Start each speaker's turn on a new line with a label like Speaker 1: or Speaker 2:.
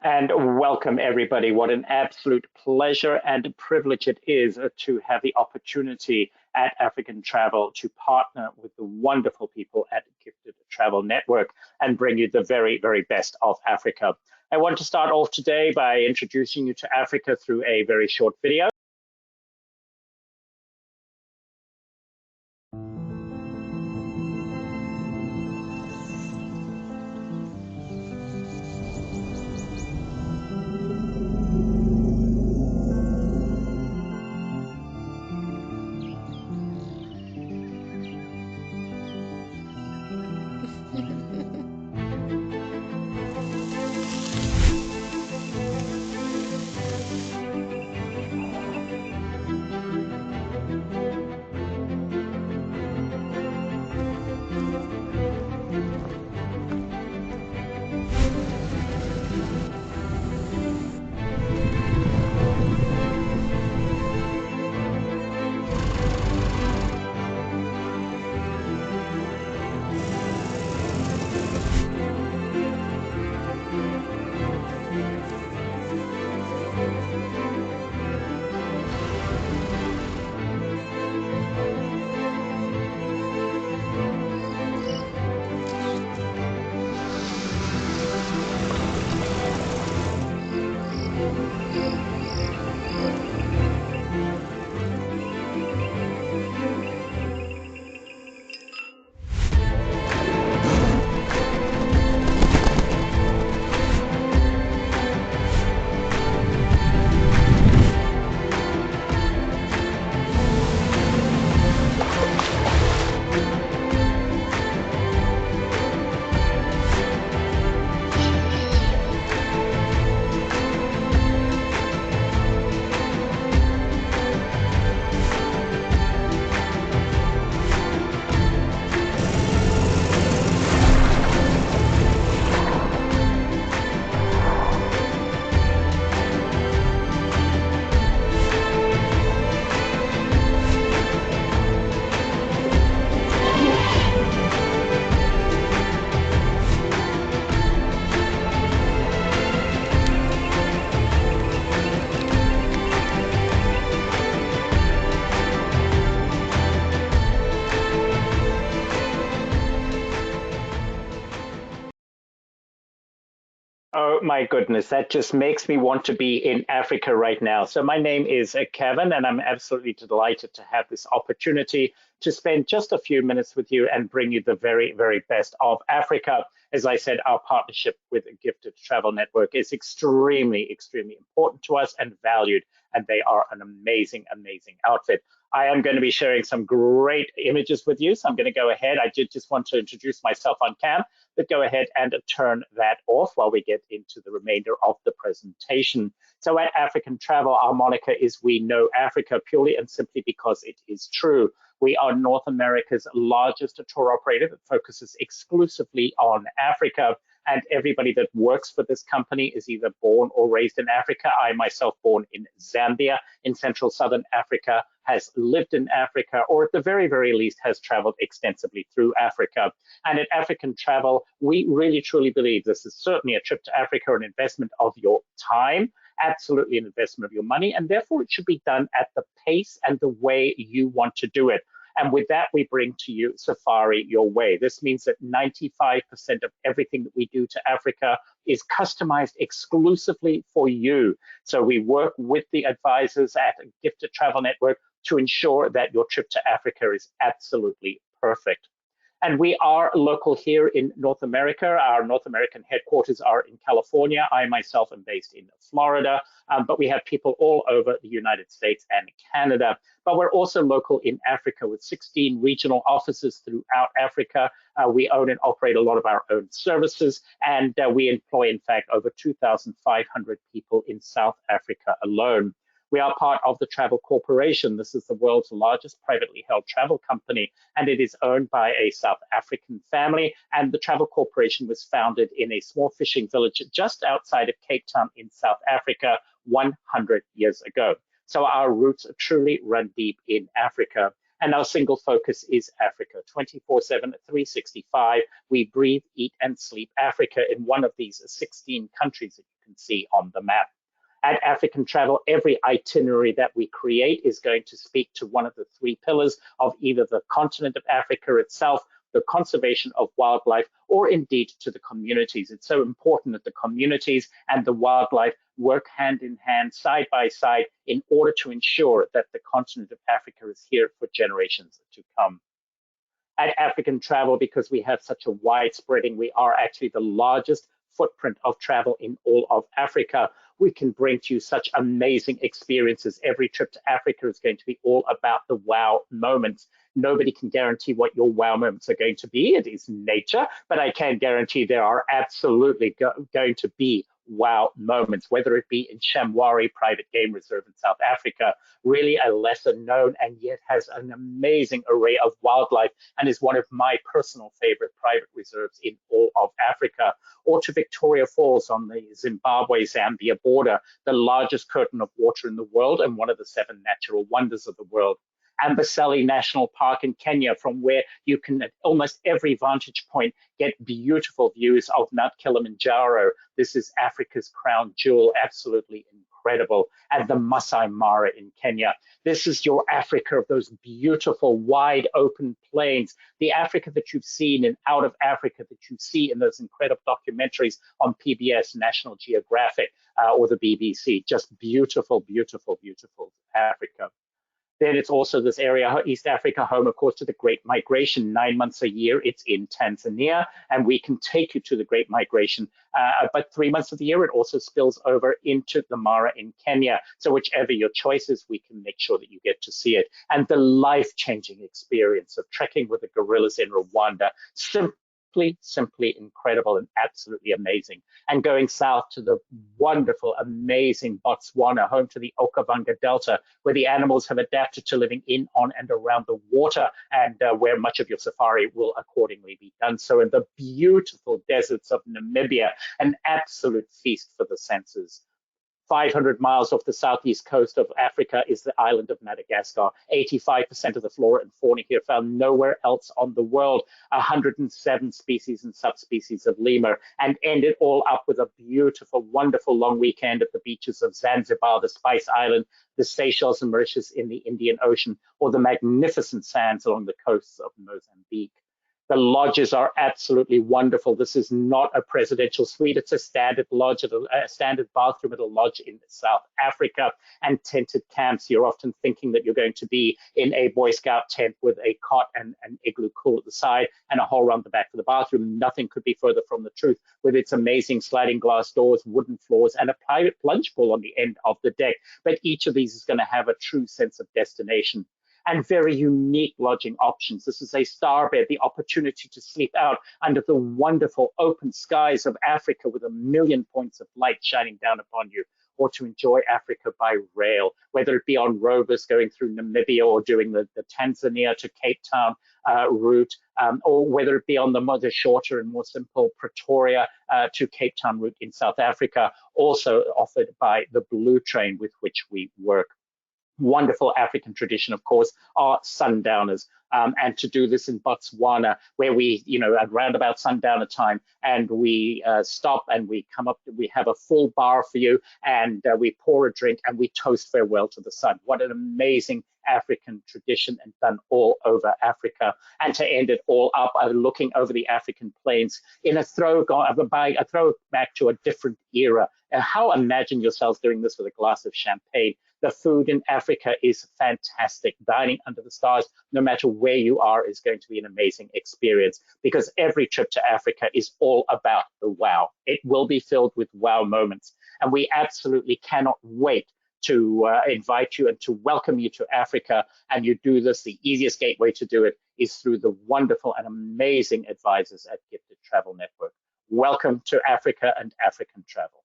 Speaker 1: And welcome, everybody. What an absolute pleasure and privilege it is to have the opportunity at African Travel to partner with the wonderful people at Gifted Travel Network and bring you the very, very best of Africa. I want to start off today by introducing you to Africa through a very short video. Oh my goodness, that just makes me want to be in Africa right now. So my name is Kevin, and I'm absolutely delighted to have this opportunity to spend just a few minutes with you and bring you the very, very best of Africa. As I said, our partnership with Gifted Travel Network is extremely, extremely important to us and valued, and they are an amazing, amazing outfit. I am going to be sharing some great images with you, so I'm going to go ahead. I did just want to introduce myself on cam, but go ahead and turn that off while we get into the remainder of the presentation. So at African Travel, our moniker is We Know Africa, purely and simply because it is true. We are North America's largest tour operator that focuses exclusively on Africa. And everybody that works for this company is either born or raised in Africa. I myself born in Zambia in Central Southern Africa, has lived in Africa, or at the very, very least has traveled extensively through Africa. And at African Travel, we really truly believe this is certainly a trip to Africa, an investment of your time, absolutely an investment of your money, and therefore it should be done at the pace and the way you want to do it. And with that, we bring to you Safari Your Way. This means that 95% of everything that we do to Africa is customized exclusively for you. So we work with the advisors at Gifted Travel Network to ensure that your trip to Africa is absolutely perfect. And we are local here in North America. Our North American headquarters are in California. I myself am based in Florida, but we have people all over the United States and Canada. But we're also local in Africa with 16 regional offices throughout Africa. We own and operate a lot of our own services, and we employ, in fact, over 2,500 people in South Africa alone. We are part of the Travel Corporation. This is the world's largest privately held travel company, and it is owned by a South African family. And the Travel Corporation was founded in a small fishing village just outside of Cape Town in South Africa 100 years ago. So our roots truly run deep in Africa. And our single focus is Africa, 24/7, 365. We breathe, eat, and sleep Africa in one of these 16 countries that you can see on the map. At African Travel, every itinerary that we create is going to speak to one of the three pillars of either the continent of Africa itself, the conservation of wildlife, or indeed to the communities. It's so important that the communities and the wildlife work hand in hand, side by side, in order to ensure that the continent of Africa is here for generations to come. At African Travel, because we have such a wide spreading, we are actually the largest footprint of travel in all of Africa. We can bring to you such amazing experiences. Every trip to Africa is going to be all about the wow moments. Nobody can guarantee what your wow moments are going to be. It is nature, but I can guarantee there are absolutely going to be wow moments, whether it be in Shamwari Private Game Reserve in South Africa, really a lesser known and yet has an amazing array of wildlife and is one of my personal favorite private reserves in all of Africa, or to Victoria Falls on the Zimbabwe-Zambia border, the largest curtain of water in the world and one of the 7 natural wonders of the world. Amboseli National Park in Kenya, from where you can at almost every vantage point get beautiful views of Mount Kilimanjaro. This is Africa's crown jewel, absolutely incredible. And the Masai Mara in Kenya. This is your Africa of those beautiful wide open plains, the Africa that you've seen in Out of Africa, that you see in those incredible documentaries on PBS, National Geographic, or the BBC. Just beautiful, beautiful, beautiful Africa. Then it's also this area, East Africa, home, of course, to the Great Migration. 9 months a year, it's in Tanzania, and we can take you to the Great Migration. But 3 months of the year, it also spills over into the Mara in Kenya. So whichever your choice is, we can make sure that you get to see it. And the life-changing experience of trekking with the gorillas in Rwanda, simply incredible and absolutely amazing. And going south to the wonderful, amazing Botswana, home to the Okavango Delta, where the animals have adapted to living in, on, and around the water, and where much of your safari will accordingly be done. So in the beautiful deserts of Namibia, an absolute feast for the senses. 500 miles off the southeast coast of Africa is the island of Madagascar. 85% of the flora and fauna here found nowhere else on the world. 107 species and subspecies of lemur, and end it all up with a beautiful, wonderful long weekend at the beaches of Zanzibar, the Spice Island, the Seychelles and Mauritius in the Indian Ocean, or the magnificent sands along the coasts of Mozambique. The lodges are absolutely wonderful. This is not a presidential suite. It's a standard lodge, a standard bathroom at a lodge in South Africa, and tented camps. You're often thinking that you're going to be in a Boy Scout tent with a cot and an igloo cool at the side and a hole around the back of the bathroom. Nothing could be further from the truth, with its amazing sliding glass doors, wooden floors, and a private plunge pool on the end of the deck. But each of these is going to have a true sense of destination. And very unique lodging options. This is a star bed, the opportunity to sleep out under the wonderful open skies of Africa with 1 million points of light shining down upon you, or to enjoy Africa by rail, whether it be on rovers going through Namibia or doing the Tanzania to Cape Town route, or whether it be on the shorter and more simple Pretoria to Cape Town route in South Africa, also offered by the Blue Train with which we work. Wonderful African tradition, of course, are sundowners. And to do this in Botswana, where we, at round about sundowner time, and we stop and we come up, we have a full bar for you, and we pour a drink and we toast farewell to the sun. What an amazing African tradition, and done all over Africa. And to end it all up, looking over the African plains in a throwback to a different era. How imagine yourselves doing this with a glass of champagne. The food in Africa is fantastic. Dining under the stars, no matter where you are, is going to be an amazing experience, because every trip to Africa is all about the wow. It will be filled with wow moments. And we absolutely cannot wait to invite you and to welcome you to Africa. And you do this, the easiest gateway to do it is through the wonderful and amazing advisors at Gifted Travel Network. Welcome to Africa and African travel.